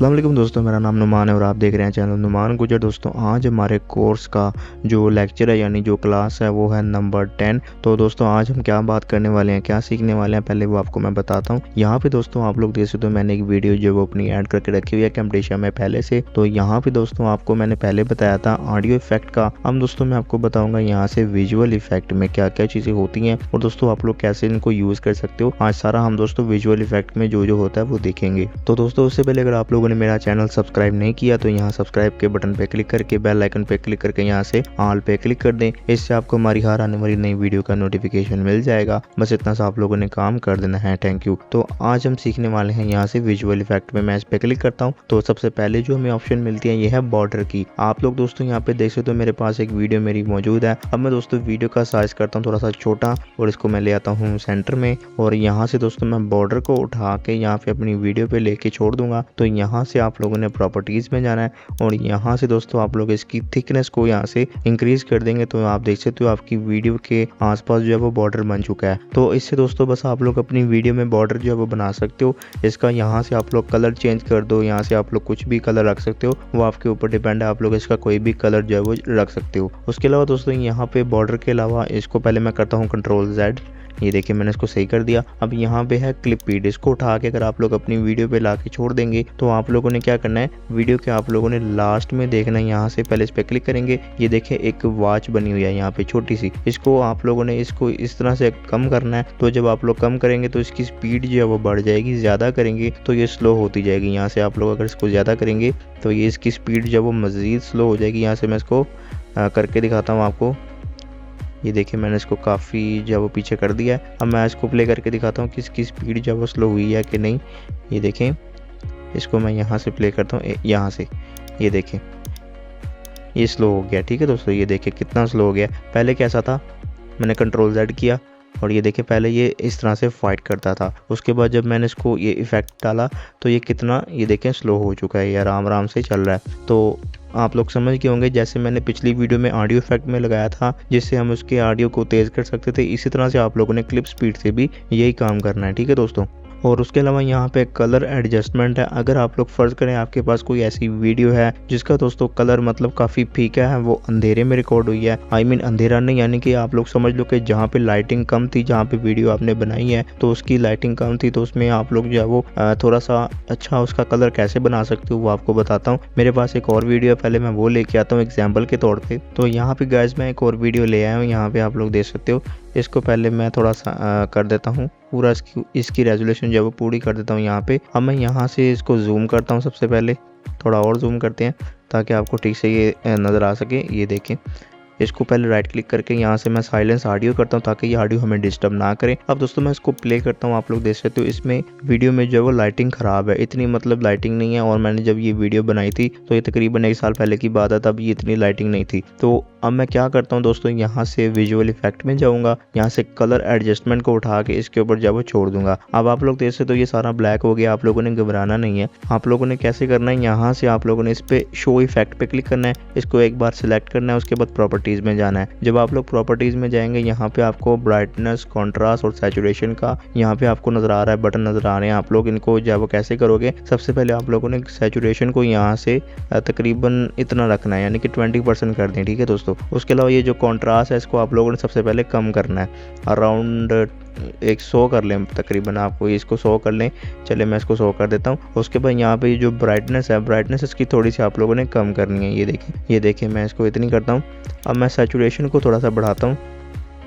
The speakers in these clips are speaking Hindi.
अस्सलाम वालेकुम दोस्तों, मेरा नाम नुमान है और आप देख रहे हैं चैनल नुमान गुजर। दोस्तों आज हमारे कोर्स का जो लेक्चर है यानी जो क्लास है वो है नंबर 10। तो दोस्तों आज हम क्या बात करने वाले हैं, क्या सीखने वाले हैं, पहले वो आपको मैं बताता हूँ। यहाँ पे दोस्तों आप लोग देख सकते हो मैंने एक वीडियो जो वो अपनी ऐड करके रखी हुई है कैमटेशिया में पहले से। तो यहाँ पे दोस्तों आपको मैंने पहले बताया था ऑडियो इफेक्ट का। अब दोस्तों मैं आपको बताऊंगा यहाँ से विजुअल इफेक्ट में क्या क्या चीज़ें होती हैं और दोस्तों आप लोग कैसे इनको यूज़ कर सकते हो। आज सारा हम दोस्तों विजुअल इफेक्ट में जो होता है वो देखेंगे। तो दोस्तों उससे पहले अगर आप लोगों ने मेरा चैनल सब्सक्राइब नहीं किया तो यहाँ सब्सक्राइब के बटन पे क्लिक करके बेल आइकन पे क्लिक करके यहाँ से ऑल पे क्लिक कर दें। इससे आपको हमारी हर आने वाली नई वीडियो का नोटिफिकेशन मिल जाएगा। बस इतना सा आप लोगों ने काम कर देना है। Thank you. तो आज हम सीखने वाले हैं यहाँ से विजुअल इफेक्ट में। मैं इस पे क्लिक करता हूँ तो सबसे पहले जो हमें ऑप्शन मिलती है ये है बॉर्डर की। आप लोग दोस्तों यहाँ पे देख सकते हो मेरे पास एक वीडियो मेरी मौजूद है। अब मैं दोस्तों वीडियो का साइज करता हूँ थोड़ा सा छोटा और इसको मैं ले आता हूँ सेंटर में और यहाँ से दोस्तों मैं बॉर्डर को उठा के यहाँ पे अपनी वीडियो पे लेके छोड़ दूंगा। तो यहाँ से आप लोगों ने प्रॉपर्टीज में जाना है और यहाँ से दोस्तों आप लोग इसकी थिकनेस को यहाँ से इंक्रीज कर देंगे। तो आप देख सकते हो आपकी वीडियो के आसपास जो है वो बॉर्डर बन चुका है। तो इससे दोस्तों बस आप लोग अपनी वीडियो में बॉर्डर जो है वो बना सकते हो। इसका यहाँ से आप लोग कलर चेंज कर दो, यहाँ से आप लोग कुछ भी कलर रख सकते हो, वो आपके ऊपर डिपेंड है। आप लोग इसका कोई भी कलर जो है वो रख सकते हो। उसके अलावा दोस्तों यहाँ पे बॉर्डर के अलावा इसको पहले मैं करता हूँ Ctrl+Z। ये देखिए मैंने इसको सही कर दिया। अब यहाँ पे है क्लिप फीड, इसको उठा के अगर आप लोग अपनी वीडियो पे ला के छोड़ देंगे तो आप लोगों ने क्या करना है, वीडियो के आप लोगों ने लास्ट में देखना है। यहाँ से पहले इस पे क्लिक करेंगे, ये देखिए एक वॉच बनी हुई है यहाँ पे छोटी सी। इसको आप लोगों ने इसको इस तरह से कम करना है। तो जब आप लोग कम करेंगे तो इसकी स्पीड जो है वो बढ़ जाएगी, ज़्यादा करेंगे तो ये स्लो होती जाएगी। यहाँ से आप लोग अगर इसको ज़्यादा करेंगे तो ये इसकी स्पीड जो है वो मज़ीद स्लो हो जाएगी। यहाँ से मैं इसको करके दिखाता हूँ आपको। ये देखिए मैंने इसको काफ़ी जो है वो पीछे कर दिया है। अब मैं इसको प्ले करके दिखाता हूँ कि इसकी स्पीड जो है वो स्लो हुई है कि नहीं। ये देखें, इसको मैं यहाँ से प्ले करता हूँ, यहाँ से ये देखें ये स्लो हो गया। ठीक है दोस्तों, ये देखिए कितना स्लो हो गया। पहले कैसा था, मैंने Ctrl+Z किया और ये देखिए पहले ये इस तरह से फाइट करता था। उसके बाद जब मैंने इसको ये इफ़ेक्ट डाला तो ये कितना, ये देखें स्लो हो चुका है, ये आराम आराम से चल रहा है। तो आप लोग समझ गए होंगे जैसे मैंने पिछली वीडियो में ऑडियो इफेक्ट में लगाया था जिससे हम उसके ऑडियो को तेज़ कर सकते थे, इसी तरह से आप लोगों ने क्लिप स्पीड से भी यही काम करना है। ठीक है दोस्तों। और उसके अलावा यहाँ पे कलर एडजस्टमेंट है। अगर आप लोग फ़र्ज़ करें आपके पास कोई ऐसी वीडियो है जिसका दोस्तों कलर मतलब काफ़ी फीका है, वो अंधेरे में रिकॉर्ड हुई है, आई मीन अंधेरा नहीं यानी कि आप लोग समझ लो कि जहाँ पे लाइटिंग कम थी, जहाँ पे वीडियो आपने बनाई है तो उसकी लाइटिंग कम थी, तो उसमें आप लोग जो है वो थोड़ा सा अच्छा उसका कलर कैसे बना सकते हो वो आपको बताता हूँ। मेरे पास एक और वीडियो है, पहले मैं वो लेके आता हूँ एग्जाम्पल के तौर पर। तो यहाँ पे गाइस मैं एक और वीडियो ले आया हूँ, यहाँ पे आप लोग देख सकते हो। इसको पहले मैं थोड़ा सा कर देता हूँ पूरा, इसकी रेजोल्यूशन जो है वो पूरी कर देता हूँ यहाँ पे। अब मैं यहाँ से इसको जूम करता हूँ, सबसे पहले थोड़ा और जूम करते हैं ताकि आपको ठीक से ये नज़र आ सके। ये देखें, इसको पहले राइट क्लिक करके यहाँ से मैं साइलेंस ऑडियो करता हूँ ताकि ये ऑडियो हमें डिस्टर्ब ना करें। अब दोस्तों मैं इसको प्ले करता हूँ, आप लोग देख सकते हो इसमें वीडियो में जो है वो लाइटिंग ख़राब है, इतनी मतलब लाइटिंग नहीं है। और मैंने जब ये वीडियो बनाई थी तो ये तकरीबन 1 साल पहले की बात है, तब ये इतनी लाइटिंग नहीं थी। तो अब मैं क्या करता हूँ दोस्तों, यहाँ से विजुअल इफेक्ट में जाऊँगा, यहाँ से कलर एडजस्टमेंट को उठा के इसके ऊपर जो वो छोड़ दूंगा। अब आप लोग देख सकते हो ये सारा ब्लैक हो गया। आप लोगों ने घबराना नहीं है, आप लोगों ने कैसे करना है, यहाँ से आप लोगों ने इस पर शो इफेक्ट पे क्लिक करना है, इसको एक बार सिलेक्ट करना है, उसके बाद प्रॉपर्टीज़ में जाना है। जब आप लोग प्रॉपर्टीज़ में जाएंगे यहाँ पे आपको ब्राइटनेस, कॉन्ट्रास्ट और सैचुरेशन का यहाँ पे आपको नज़र आ रहा है, बटन नज़र आ रहे हैं। आप लोग इनको जो है वो कैसे करोगे, सबसे पहले आप लोगों ने सैचुरेशन को यहाँ से तकरीबन इतना रखना है यानी कि 20% कर दें। ठीक है दोस्तों। उसके अलावा ये जो कॉन्ट्रास्ट है इसको आप लोगों ने सबसे पहले कम करना है, अराउंड 100 कर लें तकरीबन, आपको इसको 100 कर लें। चले मैं इसको 100 कर देता हूँ। उसके बाद यहाँ पे जो ब्राइटनेस है, ब्राइटनेस इसकी थोड़ी सी आप लोगों ने कम करनी है। ये देखिए मैं इसको इतनी करता हूँ। अब मैं सैचुरेशन को थोड़ा सा बढ़ाता हूँ,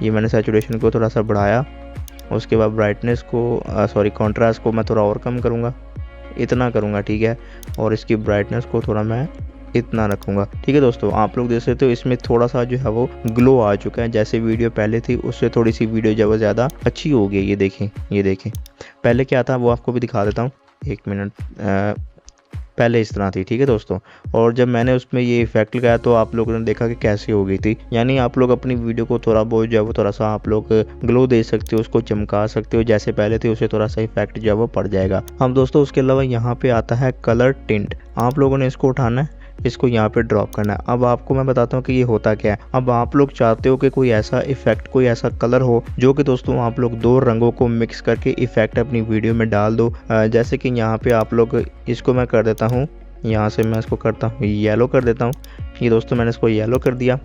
ये मैंने सैचुरेशन को थोड़ा सा बढ़ाया। उसके बाद ब्राइटनेस को कॉन्ट्रास्ट को मैं थोड़ा और कम करूँगा, इतना करूँगा। ठीक है। और इसकी ब्राइटनेस को थोड़ा मैं इतना रखूँगा। ठीक है दोस्तों। आप लोग देख सकते हो इसमें थोड़ा सा जो है वो ग्लो आ चुका है, जैसे वीडियो पहले थी उससे थोड़ी सी वीडियो जो है ज़्यादा अच्छी हो गई। ये देखें पहले क्या था वो आपको भी दिखा देता हूँ, 1 मिनट। पहले इस तरह थी। ठीक है दोस्तों। और जब मैंने उसमें ये इफेक्ट लगाया तो आप लोगों ने देखा कि कैसे हो गई थी। यानी आप लोग अपनी वीडियो को थोड़ा बहुत जो है वो थोड़ा सा आप लोग ग्लो दे सकते हो, उसको चमका सकते हो, जैसे पहले थे उसे थोड़ा सा इफेक्ट जो है वो पड़ जाएगा। हम दोस्तों उसके अलावा यहाँ पे आता है कलर टिंट, आप लोगों ने इसको उठाना है। इसको यहाँ पे ड्रॉप करना है। अब आपको मैं बताता हूँ कि ये होता क्या है। अब आप लोग चाहते हो कि कोई ऐसा इफेक्ट, कोई ऐसा कलर हो जो कि दोस्तों आप लोग दो रंगों को मिक्स करके इफेक्ट अपनी वीडियो में डाल दो। जैसे कि यहाँ पे आप लोग इसको मैं कर देता हूँ, यहाँ से मैं इसको करता हूँ येलो कर देता हूँ। ये दोस्तों मैंने इसको येलो कर दिया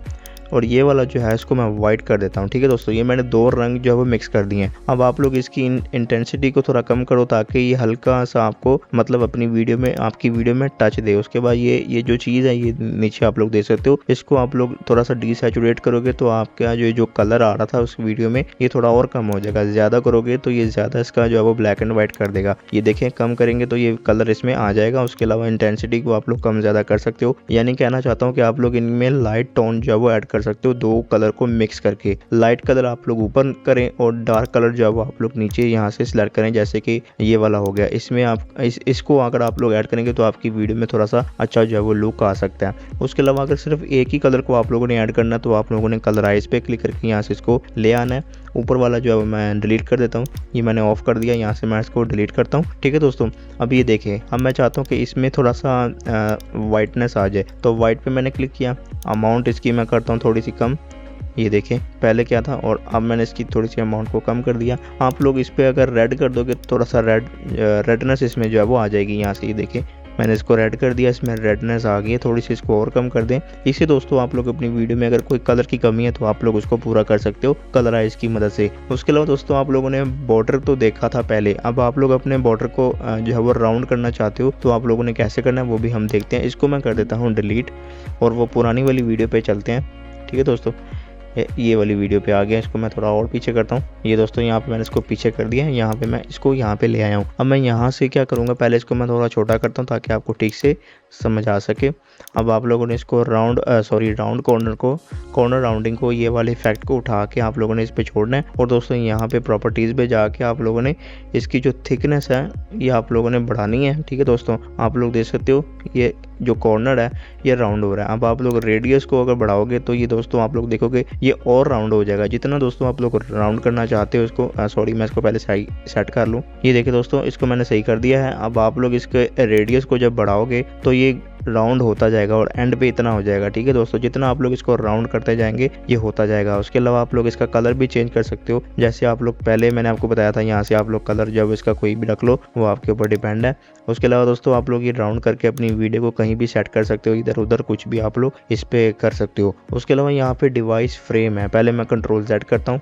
और ये वाला जो है इसको मैं वाइट कर देता हूँ। ठीक है दोस्तों, ये मैंने दो रंग जो है वो मिक्स कर दिए हैं। अब आप लोग इसकी इंटेंसिटी को थोड़ा कम करो ताकि ये हल्का सा आपको मतलब अपनी वीडियो में, आपकी वीडियो में टच दे। उसके बाद ये जो चीज़ है ये नीचे आप लोग देख सकते हो, इसको आप लोग थोड़ा सा डीसैचुरेट करोगे तो आपका जो कलर आ रहा था उस वीडियो में ये थोड़ा और कम हो जाएगा। ज़्यादा करोगे तो ये ज़्यादा इसका जो है वो ब्लैक एंड वाइट कर देगा। ये देखें, कम करेंगे तो ये कलर इसमें आ जाएगा। उसके अलावा इंटेंसिटी को आप लोग कम ज़्यादा कर सकते हो। यानी कहना चाहता हूँ कि आप लोग इनमें लाइट टोन जो है वो ऐड कर सकते हो, दो कलर को मिक्स करके। लाइट कलर आप लोग ऊपर करें और डार्क कलर जो है वो आप लोग नीचे यहाँ से सिलेक्ट करें, जैसे कि ये वाला हो गया। इसमें आप इसको अगर आप लोग ऐड करेंगे तो आपकी वीडियो में थोड़ा सा अच्छा जो है वो लुक आ सकता है। उसके अलावा अगर सिर्फ एक ही कलर को आप लोगों ने ऐड करना है तो आप लोगों ने कलराइज पे क्लिक करके यहाँ से इसको ले आना है। ऊपर वाला जो है मैं डिलीट कर देता हूँ, ये मैंने ऑफ कर दिया। यहाँ से मैं इसको डिलीट करता हूँ। ठीक है दोस्तों, अब ये देखें, अब मैं चाहता हूँ कि इसमें थोड़ा सा वाइटनेस आ जाए, तो वाइट पे मैंने क्लिक किया। अमाउंट इसकी मैं करता हूँ थोड़ी सी कम। ये देखें, पहले क्या था और अब मैंने इसकी थोड़ी सी अमाउंट को कम कर दिया। आप लोग इस पर अगर रेड कर दोगे तो थोड़ा सा रेडनेस इसमें जो है वो आ जाएगी। यहाँ से ये देखें, मैंने इसको रेड कर दिया, इसमें रेडनेस आ गई है। थोड़ी सी इसको और कम कर दें। इसे दोस्तों आप लोग अपनी वीडियो में अगर कोई कलर की कमी है तो आप लोग उसको पूरा कर सकते हो कलराइज की मदद से। उसके अलावा दोस्तों आप लोगों ने बॉर्डर तो देखा था पहले, अब आप लोग अपने बॉर्डर को जो है वो राउंड करना चाहते हो तो आप लोगों ने कैसे करना है वो भी हम देखते हैं। इसको मैं कर देता हूँ डिलीट और वो पुरानी वाली वीडियो पे चलते हैं। ठीक है दोस्तों, ये वाली वीडियो पे आ गया। इसको मैं थोड़ा और पीछे करता हूँ। ये दोस्तों यहाँ पे मैंने इसको पीछे कर दिया है। यहाँ पे मैं इसको यहाँ पे ले आया हूँ। अब मैं यहाँ से क्या करूँगा, पहले इसको मैं थोड़ा छोटा करता हूँ ताकि आपको ठीक से समझ आ सके। अब आप लोगों ने इसको राउंड कॉर्नर राउंडिंग को, ये वाले इफेक्ट को उठा के आप लोगों ने इस पर छोड़ना है। और दोस्तों यहाँ पे प्रॉपर्टीज़ पे जाके आप लोगों ने इसकी जो थिकनेस है ये आप लोगों ने बढ़ानी है। ठीक है दोस्तों, आप लोग देख सकते हो ये जो कॉर्नर है ये राउंड हो रहा है। अब आप लोग रेडियस को अगर बढ़ाओगे तो ये दोस्तों आप लोग देखोगे ये और राउंड हो जाएगा। जितना दोस्तों आप लोग राउंड करना चाहते हो इसको, मैं इसको पहले सेट कर लूँ। ये देखिए दोस्तों, इसको मैंने सही कर दिया है। अब आप लोग इसके रेडियस को जब बढ़ाओगे तो ये राउंड होता जाएगा और एंड पे इतना हो जाएगा। ठीक है दोस्तों, जितना आप लोग इसको राउंड करते जाएंगे ये होता जाएगा। उसके अलावा आप लोग इसका कलर भी चेंज कर सकते हो, जैसे आप लोग पहले मैंने आपको बताया था। यहाँ से आप लोग कलर जब इसका कोई भी रख लो, वो आपके ऊपर डिपेंड है। उसके अलावा दोस्तों आप लोग ये राउंड करके अपनी वीडियो को कहीं भी सेट कर सकते हो, इधर उधर कुछ भी आप लोग इस पे कर सकते हो। उसके अलावा यहाँ पे डिवाइस फ्रेम है, पहले मैं कंट्रोल Z करता हूँ,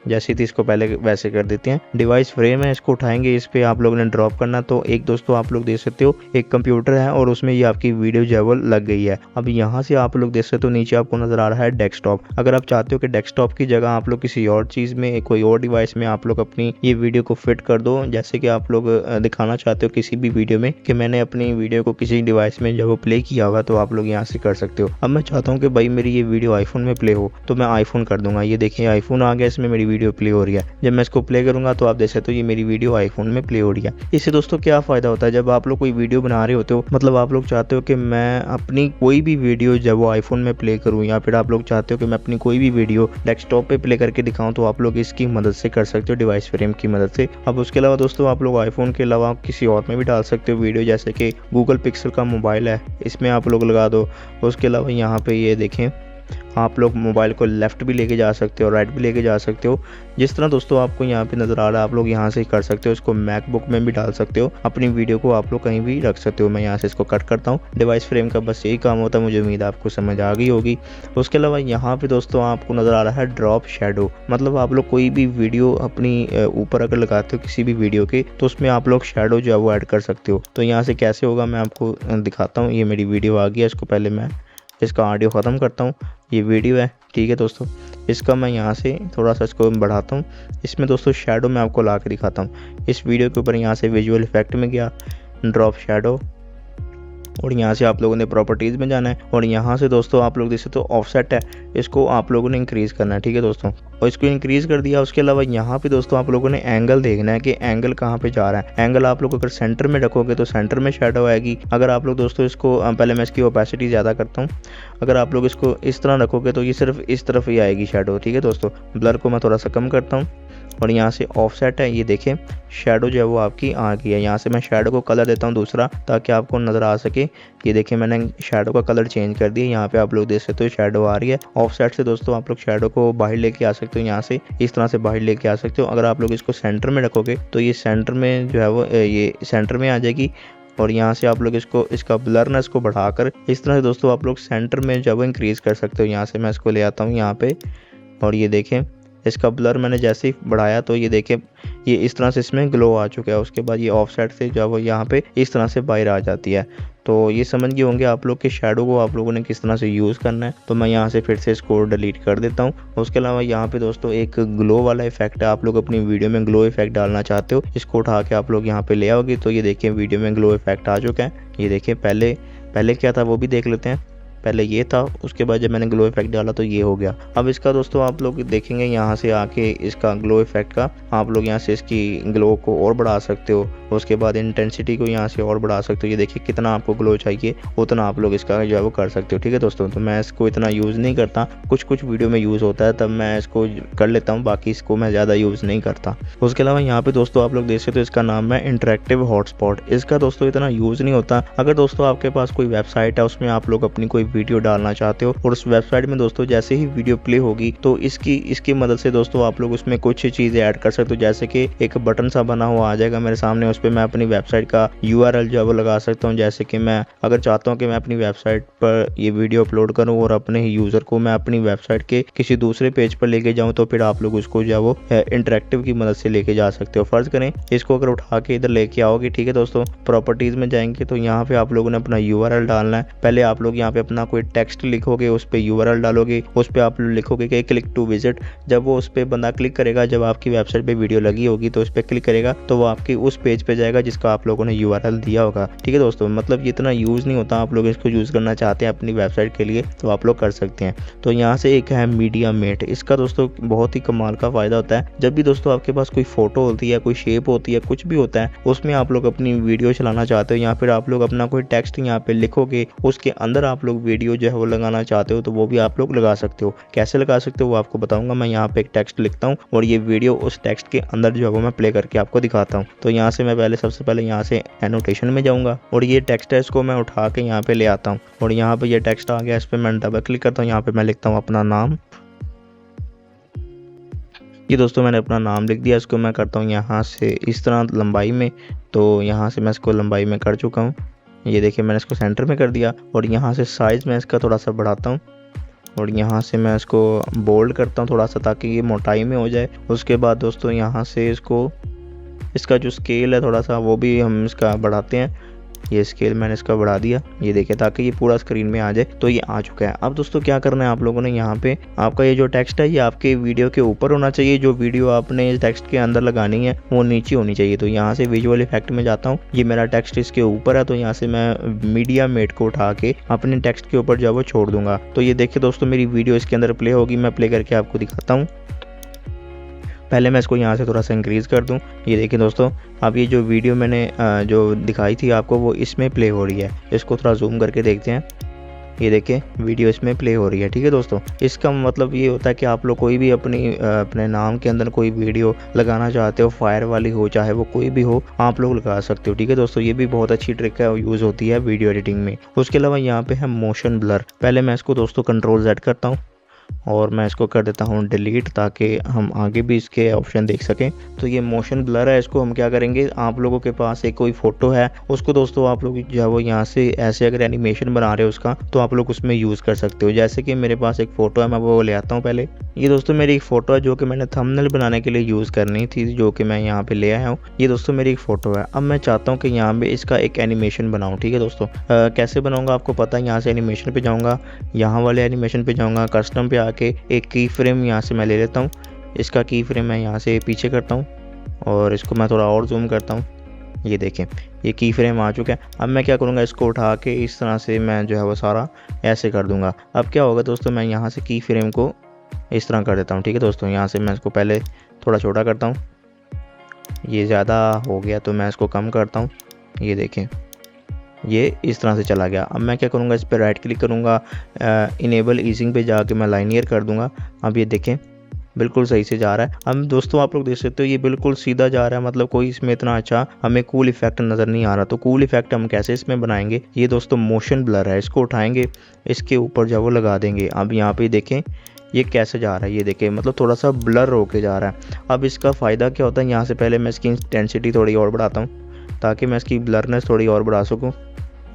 जैसी थी इसको पहले वैसे कर देते हैं। डिवाइस फ्रेम है, इसको उठाएंगे, इस पे आप लोगों ने ड्रॉप करना। तो एक दोस्तों आप लोग देख सकते हो एक कंप्यूटर है और उसमें ये आपकी वीडियो जो है वो लग गई है। अब यहाँ से आप लोग देख सकते हो नीचे आपको नजर आ रहा है डेस्कटॉप। अगर आप चाहते हो कि डेस्कटॉप की जगह आप लोग किसी और चीज़ में, कोई और डिवाइस में आप लोग अपनी ये वीडियो को फिट कर दो, जैसे कि आप लोग दिखाना चाहते हो किसी भी वीडियो में कि मैंने अपनी वीडियो को किसी डिवाइस में जब वो प्ले किया होगा, तो आप लोग यहाँ से कर सकते हो। अब मैं चाहता हूँ कि भाई मेरी ये वीडियो आईफोन में प्ले हो, तो मैं आईफोन कर दूंगा। ये देखिए आईफोन आ गया, इसमें मेरी वीडियो प्ले हो रही है। जब मैं इसको प्ले करूंगा तो आप देख सकते हो ये मेरी वीडियो आईफोन में प्ले हो रही है। इससे दोस्तों क्या फ़ायदा होता है, जब आप लोग कोई वीडियो बना रहे होते हो, मतलब आप लोग चाहते हो कि मैं अपनी कोई भी वीडियो जब वो आईफोन में प्ले करूं, या फिर आप लोग चाहते हो कि मैं अपनी कोई भी वीडियो डेस्कटॉप पे प्ले करके दिखाऊं, तो आप लोग इसकी मदद से कर सकते हो, डिवाइस फ्रेम की मदद से। अब उसके अलावा दोस्तों आप लोग आईफोन के अलावा किसी और में भी डाल सकते हो वीडियो, जैसे कि गूगल पिक्सल का मोबाइल है, इसमें आप लोग लगा दो। उसके अलावा यहाँ पे ये देखें, आप लोग मोबाइल को लेफ़्ट भी लेके जा सकते हो, राइट भी लेके जा सकते हो। जिस तरह दोस्तों आपको यहाँ पे नज़र आ रहा है, आप लोग यहाँ से कर सकते हो। इसको मैकबुक में भी डाल सकते हो, अपनी वीडियो को आप लोग कहीं भी रख सकते हो। मैं यहाँ से इसको कट करता हूँ। डिवाइस फ्रेम का बस यही काम होता है, मुझे उम्मीद है आपको समझ आ गई होगी। उसके अलावा यहाँ पे दोस्तों आपको नज़र आ रहा है ड्रॉप शेडो, मतलब आप लोग कोई भी वीडियो अपनी ऊपर अगर लगाते हो किसी भी वीडियो के, तो उसमें आप लोग शेडो जो है वो ऐड कर सकते हो। तो यहाँ से कैसे होगा मैं आपको दिखाता हूँ। ये मेरी वीडियो आ गई है, इसको पहले मैं इसका ऑडियो ख़त्म करता हूँ। ये वीडियो है, ठीक है दोस्तों, इसका मैं यहाँ से थोड़ा सा इसको बढ़ाता हूँ। इसमें दोस्तों शेडो मैं आपको ला के दिखाता हूँ। इस वीडियो के ऊपर यहाँ से विजुअल इफेक्ट में गया, ड्रॉप शेडो, और यहाँ से आप लोगों ने प्रॉपर्टीज़ में जाना है। और यहाँ से दोस्तों आप लोग देख सकते हो ऑफसेट है, इसको आप लोगों ने इंक्रीज़ करना है। ठीक है दोस्तों, और इसको इंक्रीज़ कर दिया। उसके अलावा यहाँ पे दोस्तों आप लोगों ने एंगल देखना है कि एंगल कहाँ पे जा रहा है। एंगल आप लोग अगर सेंटर में रखोगे तो सेंटर में शेडो आएगी। अगर आप लोग दोस्तों इसको पहले मैं इसकी ओपेसिटी ज़्यादा करता हूँ, अगर आप लोग इसको इस तरह रखोगे तो ये सिर्फ इस तरफ ही आएगी शेडो। ठीक है दोस्तों, ब्लर को मैं थोड़ा सा कम करता हूँ। और यहाँ से ऑफसेट है, ये देखें शेडो जो है वो आपकी आ गई है। यहाँ से मैं शेडो को कलर देता हूँ दूसरा ताकि आपको नज़र आ सके। ये देखिए मैंने शेडो का कलर चेंज कर दिया, यहाँ पे आप लोग देख सकते हो शेडो आ रही है। ऑफसेट से दोस्तों आप लोग शेडो को बाहर लेके आ सकते हो, यहाँ से इस तरह से बाहर लेके आ सकते हो। अगर आप लोग इसको सेंटर में रखोगे तो ये सेंटर में जो है वो ये सेंटर में आ जाएगी। और यहाँ से आप लोग इसका ब्लरनेस को बढ़ाकर इस तरह से दोस्तों आप लोग सेंटर में जो है वो इंक्रीज़ कर सकते हो। यहाँ से मैं इसको ले आता हूँ यहाँ पे, और ये देखें इसका ब्लर मैंने जैसे ही बढ़ाया तो ये देखें ये इस तरह से इसमें ग्लो आ चुका है। उसके बाद ये ऑफसेट से जो है वो यहाँ पे इस तरह से बाहर आ जाती है। तो ये समझ गए होंगे आप लोग कि शेडो को आप लोगों ने किस तरह से यूज़ करना है। तो मैं यहाँ से फिर से इसको डिलीट कर देता हूँ। उसके अलावा यहाँ पे दोस्तों एक ग्लो वाला इफेक्ट है, आप लोग अपनी वीडियो में ग्लो इफेक्ट डालना चाहते हो, इसको उठा के आप लोग यहाँ पे ले आओगे तो ये देखिए वीडियो में ग्लो इफेक्ट आ चुका है। ये देखिए पहले क्या था वो भी देख लेते हैं। पहले ये था, उसके बाद जब मैंने ग्लो इफेक्ट डाला तो ये हो गया। अब इसका दोस्तों आप लोग देखेंगे यहाँ से आके इसका ग्लो इफेक्ट का आप लोग यहाँ से इसकी ग्लो को और बढ़ा सकते हो। उसके बाद इंटेंसिटी को यहाँ से और बढ़ा सकते हो। ये देखिए कितना आपको ग्लो चाहिए उतना आप लोग इसका जो है वो कर सकते हो। ठीक है दोस्तों, तो मैं इसको इतना यूज़ नहीं करता, कुछ वीडियो में यूज़ होता है तब मैं इसको कर लेता हूँ, बाकी इसको मैं ज़्यादा यूज़ नहीं करता। उसके अलावा यहाँ पे दोस्तों आप लोग देख सकते हो इसका नाम है इंटरेक्टिव हॉटस्पॉट। इसका दोस्तों इतना यूज़ नहीं होता। अगर दोस्तों आपके पास कोई वेबसाइट है उसमें आप लोग अपनी कोई वीडियो डालना चाहते हो और उस वेबसाइट में दोस्तों जैसे ही वीडियो प्ले होगी तो इसकी मदद से दोस्तों आप लोग उसमें कुछ चीज़ें ऐड कर सकते हो। जैसे कि एक बटन सा बना हुआ आ जाएगा मेरे सामने, उस पर मैं अपनी वेबसाइट का URL जो है वो लगा सकता हूँ। जैसे कि मैं अगर चाहता हूँ कि मैं अपनी वेबसाइट पर ये वीडियो अपलोड करूँ और अपने ही यूज़र को मैं अपनी वेबसाइट के किसी दूसरे पेज पर लेके जाऊँ तो फिर आप लोग उसको जो है वो इंटरेक्टिव की मदद से लेके जा सकते हो। फर्ज करें इसको अगर उठा के इधर लेके आओगे, ठीक है दोस्तों, प्रॉपर्टीज़ में जाएंगे तो यहाँ पे आप लोगों ने अपना URL डालना है। पहले आप लोग यहाँ पे अपना कोई टेक्स्ट लिखोगे, उस पर URL डालोगे, उस पर आप लिखोगे कि क्लिक टू विजिट। जब वो उस पर बंदा क्लिक करेगा, जब आपकी वेबसाइट पे वीडियो लगी होगी तो उस पर क्लिक करेगा तो वो आपकी उस पेज पे जाएगा जिसका आप लोगों ने URL दिया होगा। ठीक है दोस्तों, मतलब ये इतना यूज़ नहीं होता। आप लोग इसको यूज़ करना चाहते हैं अपनी वेबसाइट के लिए तो आप लोग कर सकते हैं। तो यहाँ से एक है मीडिया मेट, इसका दोस्तों बहुत ही कमाल का फ़ायदा होता है। जब भी दोस्तों आपके पास कोई फ़ोटो होती है, कोई शेप होती है, कुछ भी होता है, उसमें आप लोग अपनी वीडियो चलाना चाहते हो या फिर आप लोग अपना कोई टेक्स्ट यहाँ पे लिखोगे, उसके अंदर आप लोग वीडियो जो है वो लगाना चाहते हो तो वो भी आप लोग लगा सकते हो। कैसे लगा सकते हो वो आपको बताऊंगा। मैं यहाँ पे एक टेक्स्ट लिखता हूँ और ये वीडियो उस टेक्स्ट के अंदर जो है वो मैं प्ले करके आपको दिखाता हूँ। तो यहाँ से मैं सबसे पहले यहाँ से एनोटेशन में जाऊँगा और ये टेक्स्ट है इसको मैं उठा के यहाँ पे ले आता हूँ और यहाँ पे ये टेक्स्ट आ गया, इस पर मैं डबल क्लिक करता हूँ। यहाँ पे मैं लिखता हूँ अपना नाम। ये दोस्तों मैंने अपना नाम लिख दिया, इसको मैं करता हूँ यहाँ से इस तरह लंबाई में। तो यहाँ से मैं इसको लंबाई में कर चुका हूँ। ये देखिए मैंने इसको सेंटर में कर दिया और यहाँ से साइज़ मैं इसका थोड़ा सा बढ़ाता हूँ और यहाँ से मैं इसको बोल्ड करता हूँ थोड़ा सा ताकि ये मोटाई में हो जाए। उसके बाद दोस्तों यहाँ से इसका जो स्केल है थोड़ा सा वो भी हम इसका बढ़ाते हैं। ये स्केल मैंने इसका बढ़ा दिया, ये देखिए, ताकि ये पूरा स्क्रीन में आ जाए। तो ये आ चुका है। अब दोस्तों क्या करना है आप लोगों ने, यहाँ पे आपका ये जो टेक्स्ट है ये आपके वीडियो के ऊपर होना चाहिए। जो वीडियो आपने इस टेक्स्ट के अंदर लगानी है वो नीचे होनी चाहिए। तो यहाँ से विजुअल इफेक्ट में जाता हूँ, ये मेरा टेक्स्ट इसके ऊपर है तो यहाँ से मैं मीडिया मेट को उठा के अपने टेक्स्ट के ऊपर जो है वो छोड़ दूंगा। तो ये देखिए दोस्तों मेरी वीडियो इसके अंदर प्ले होगी, मैं प्ले करके आपको दिखाता हूँ। पहले मैं इसको यहाँ से थोड़ा सा इंक्रीज़ कर दूँ। ये देखिए दोस्तों अब ये जो वीडियो मैंने जो दिखाई थी आपको वो इसमें प्ले हो रही है। इसको थोड़ा जूम करके देखते हैं। ये देखिए वीडियो इसमें प्ले हो रही है। ठीक है दोस्तों, इसका मतलब ये होता है कि आप लोग कोई भी अपने नाम के अंदर कोई वीडियो लगाना चाहते हो, फायर वाली हो चाहे वो कोई भी हो, आप लोग लगा सकते हो। ठीक है दोस्तों, ये भी बहुत अच्छी ट्रिक है और यूज़ होती है वीडियो एडिटिंग में। उसके अलावा यहाँ पे है मोशन ब्लर। पहले मैं इसको दोस्तों Ctrl+Z करता हूँ और मैं इसको कर देता हूँ डिलीट ताकि हम आगे भी इसके ऑप्शन देख सकें। तो ये मोशन ब्लर है, इसको हम क्या करेंगे, आप लोगों के पास एक कोई फ़ोटो है उसको दोस्तों आप लोग जो है वो यहाँ से ऐसे अगर एनिमेशन बना रहे हो उसका तो आप लोग उसमें यूज़ कर सकते हो। जैसे कि मेरे पास एक फ़ोटो है, मैं वो ले आता हूँ। पहले ये दोस्तों मेरी एक फ़ोटो है जो कि मैंने थंबनेल बनाने के लिए यूज़ करनी थी, जो कि मैं यहाँ पे ले आया हूँ। ये दोस्तों मेरी एक फ़ोटो है। अब मैं चाहता हूँ कि यहाँ पे इसका एक एनिमेशन बनाऊँ। ठीक है दोस्तों, कैसे बनाऊँगा आपको पता है। यहाँ से एनिमेशन पे जाऊँगा, यहाँ वाले एनिमेशन पे जाऊँगा, कस्टम पे आके एक की फ्रेम यहाँ से मैं ले लेता हूँ। इसका की फ्रेम मैं यहाँ से पीछे करता हूँ और इसको मैं थोड़ा और जूम करता हूँ। ये देखें ये की फ्रेम आ चुका है। अब मैं क्या करूँगा, इसको उठा के इस तरह से मैं जो है वो सारा ऐसे कर दूँगा। अब क्या होगा दोस्तों, मैं यहाँ से की फ्रेम को इस तरह कर देता हूँ। ठीक है दोस्तों, यहाँ से मैं इसको पहले थोड़ा छोटा करता हूँ, ये ज़्यादा हो गया तो मैं इसको कम करता हूँ। ये देखें ये इस तरह से चला गया। अब मैं क्या करूँगा, इस पर राइट क्लिक करूँगा, इनेबल ईजिंग पे जाके मैं लाइनियर कर दूँगा। अब ये देखें बिल्कुल सही से जा रहा है। हम दोस्तों आप लोग देख सकते हो ये बिल्कुल सीधा जा रहा है, मतलब कोई इसमें इतना अच्छा हमें कूल इफेक्ट नज़र नहीं आ रहा। तो कूल इफेक्ट हम कैसे इसमें बनाएंगे, ये दोस्तों मोशन ब्लर है, इसको उठाएंगे, इसके ऊपर जब वो लगा देंगे। अब यहाँ पे देखें ये कैसे जा रहा है, ये देखें मतलब थोड़ा सा ब्लर होके जा रहा है। अब इसका फ़ायदा क्या होता है, यहाँ से पहले मैं इसकी इंटेंसिटी थोड़ी और बढ़ाता हूँ ताकि मैं इसकी ब्लरनेस थोड़ी और बढ़ा सकूँ।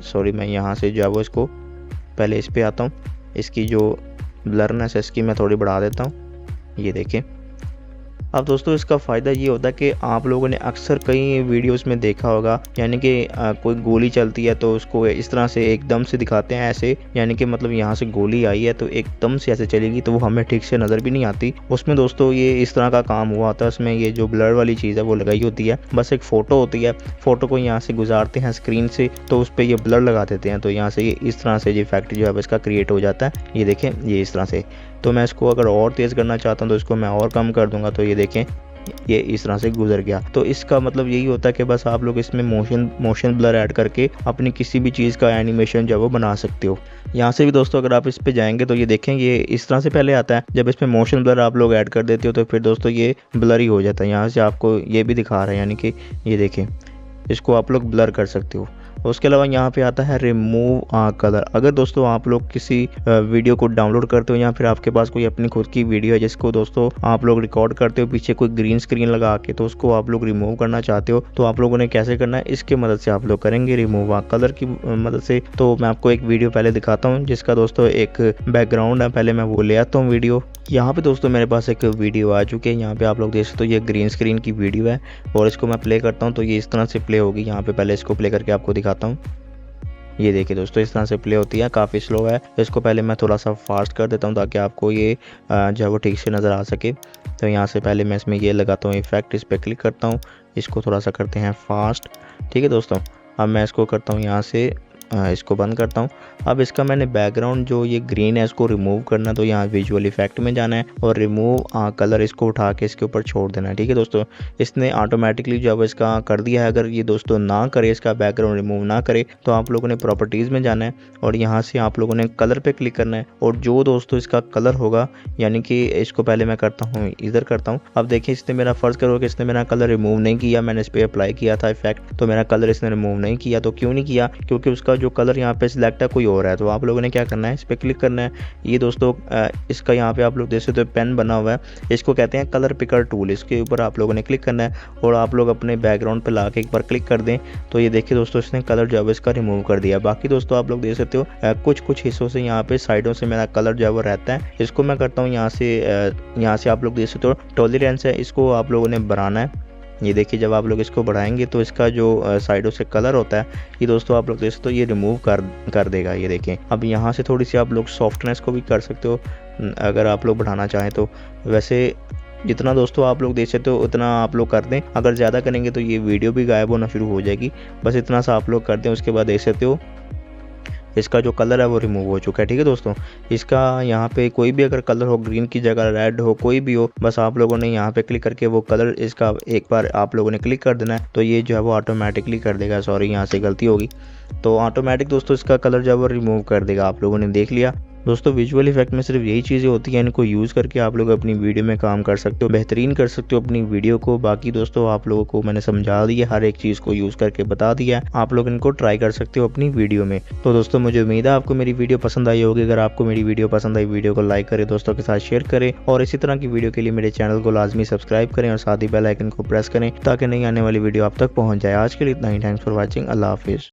सॉरी, मैं यहाँ से जो है वो इसको पहले इस पर आता हूँ, इसकी जो ब्लरनेस है इसकी मैं थोड़ी बढ़ा देता हूँ, ये देखें। अब दोस्तों इसका फ़ायदा ये होता है कि आप लोगों ने अक्सर कई वीडियोस में देखा होगा, यानी कि कोई गोली चलती है तो उसको इस तरह से एकदम से दिखाते हैं ऐसे, यानी कि मतलब यहाँ से गोली आई है तो एकदम से ऐसे चलेगी तो वो हमें ठीक से नज़र भी नहीं आती। उसमें दोस्तों ये इस तरह का काम हुआ होता है, उसमें ये जो ब्लर वाली चीज़ है वो लगाई होती है, बस एक फ़ोटो होती है, फ़ोटो को यहाँ से गुजारते हैं स्क्रीन से तो उस पर ये ब्लर लगा देते हैं, तो यहाँ से ये इस तरह से ये इफेक्ट जो है इसका क्रिएट हो जाता है। ये देखें ये इस तरह से। तो मैं इसको अगर और तेज़ करना चाहता हूँ तो इसको मैं और कम कर दूंगा, तो ये देखें ये इस तरह से गुजर गया। तो इसका मतलब यही होता है कि बस आप लोग इसमें मोशन ब्लर ऐड करके अपनी किसी भी चीज़ का एनिमेशन जो है वो बना सकते हो। यहाँ से भी दोस्तों अगर आप इस पे जाएंगे तो ये देखें ये इस तरह से पहले आता है, जब इसमें मोशन ब्लर आप लोग ऐड कर देते हो तो फिर दोस्तों ये ब्लर ही हो जाता है। यहाँ से आपको ये भी दिखा रहा है, यानी कि ये देखें इसको आप लोग ब्लर कर सकते हो। उसके अलावा यहाँ पे आता है रिमूव कलर। अगर दोस्तों आप लोग किसी वीडियो को डाउनलोड करते हो या फिर आपके पास कोई अपनी खुद की वीडियो है जिसको दोस्तों आप लोग रिकॉर्ड करते हो पीछे कोई ग्रीन स्क्रीन लगा के, तो उसको आप लोग रिमूव करना चाहते हो तो आप लोगों ने कैसे करना है, इसके मदद से आप लोग करेंगे रिमूव कलर की मदद से। तो मैं आपको एक वीडियो पहले दिखाता हूँ जिसका दोस्तों एक बैकग्राउंड है, पहले मैं वो ले आता हूँ वीडियो। यहाँ पे दोस्तों मेरे पास एक वीडियो आ चुकी है, यहाँ पे आप लोग देख सकते हो ये ग्रीन स्क्रीन की वीडियो है और इसको मैं प्ले करता हूँ तो ये इस तरह से प्ले होगी। यहाँ पे पहले इसको प्ले करके आपको दिखाता हूँ, ये देखिए दोस्तों इस तरह से प्ले होती है, काफ़ी स्लो है। इसको पहले मैं थोड़ा सा फास्ट कर देता हूँ ताकि आपको ये जो है वो ठीक से नज़र आ सके। तो यहाँ से पहले मैं इसमें ये लगाता हूँ इफेक्ट, इस पर क्लिक करता हूँ, इसको थोड़ा सा करते हैं फास्ट। ठीक है दोस्तों, अब मैं इसको करता हूँ यहाँ से इसको बंद करता हूँ। अब इसका मैंने बैकग्राउंड जो ये ग्रीन है इसको रिमूव करना, तो यहाँ विजुअल इफेक्ट में जाना है और रिमूव कलर इसको उठा के इसके ऊपर छोड़ देना है। ठीक है दोस्तों, इसने ऑटोमेटिकली जो है इसका कर दिया है। अगर ये दोस्तों ना करे, इसका बैकग्राउंड रिमूव ना करे, तो आप लोगों ने प्रॉपर्टीज़ में जाना है और यहाँ से आप लोगों ने कलर पे क्लिक करना है और जो दोस्तों इसका कलर होगा, यानी कि इसको पहले मैं करता हूँ इधर करता हूँ। अब देखिए इसने मेरा फ़र्ज़ करो कि इसने मेरा कलर रिमूव नहीं किया, मैंने इस पर अप्लाई किया था इफेक्ट, तो मेरा कलर इसने रिमूव नहीं किया। तो क्यों नहीं किया, क्योंकि उसका जो कलर यहाँ पे सिलेक्ट है कोई और है। तो आप लोगों ने क्या करना है, इस पर क्लिक करना है। ये दोस्तों इसका यहाँ पे आप लोग देख सकते हो पेन बना हुआ है, इसको कहते हैं कलर पिकर टूल। इसके ऊपर आप लोगों ने क्लिक करना है और आप लोग अपने बैकग्राउंड पे ला के एक बार क्लिक कर दें तो ये देखिए दोस्तों इसने कलर जो है इसका रिमूव कर दिया। बाकी दोस्तों आप लोग देख सकते हो कुछ हिस्सों से यहाँ पे साइडों से मेरा कलर जो है वो रहता है। इसको मैं करता हूँ यहाँ से आप लोग देख सकते हो टॉलरेंस है, इसको आप लोगों ने बढ़ाना है। ये देखिए जब आप लोग इसको बढ़ाएंगे तो इसका जो साइडों से कलर होता है ये दोस्तों आप लोग देख सकते हो ये रिमूव कर देगा। ये देखें, अब यहाँ से थोड़ी सी आप लोग सॉफ्टनेस को भी कर सकते हो अगर आप लोग बढ़ाना चाहें तो। वैसे जितना दोस्तों आप लोग देख सकते हो उतना आप लोग कर दें, अगर ज़्यादा करेंगे तो ये वीडियो भी गायब होना शुरू हो जाएगी। बस इतना सा आप लोग कर दें, उसके बाद देख सकते हो इसका जो कलर है वो रिमूव हो चुका है। ठीक है दोस्तों, इसका यहाँ पे कोई भी अगर कलर हो, ग्रीन की जगह रेड हो, कोई भी हो, बस आप लोगों ने यहाँ पे क्लिक करके वो कलर इसका एक बार आप लोगों ने क्लिक कर देना है तो ये जो है वो ऑटोमेटिकली कर देगा। सॉरी यहाँ से गलती होगी, तो ऑटोमेटिक दोस्तों इसका कलर जो है वो रिमूव कर देगा। आप लोगों ने देख लिया दोस्तों, विजुअल इफेक्ट में सिर्फ यही चीज़ें होती हैं, इनको यूज़ करके आप लोग अपनी वीडियो में काम कर सकते हो, बेहतरीन कर सकते हो अपनी वीडियो को। बाकी दोस्तों आप लोगों को मैंने समझा दिया, हर एक चीज़ को यूज़ करके बता दिया, आप लोग इनको ट्राई कर सकते हो अपनी वीडियो में। तो दोस्तों मुझे उम्मीद है आपको मेरी वीडियो पसंद आई होगी। अगर आपको मेरी वीडियो पसंद आई, वीडियो को लाइक करें, दोस्तों के साथ शेयर करें और इसी तरह की वीडियो के लिए मेरे चैनल को लाजमी सब्सक्राइब करें और साथ ही बेल आइकन को प्रेस करें ताकि नई आने वाली वीडियो आप तक पहुँच जाए। आज के लिए इतना ही, थैंक्स फॉर वॉचिंग, अल्लाह हाफिज़।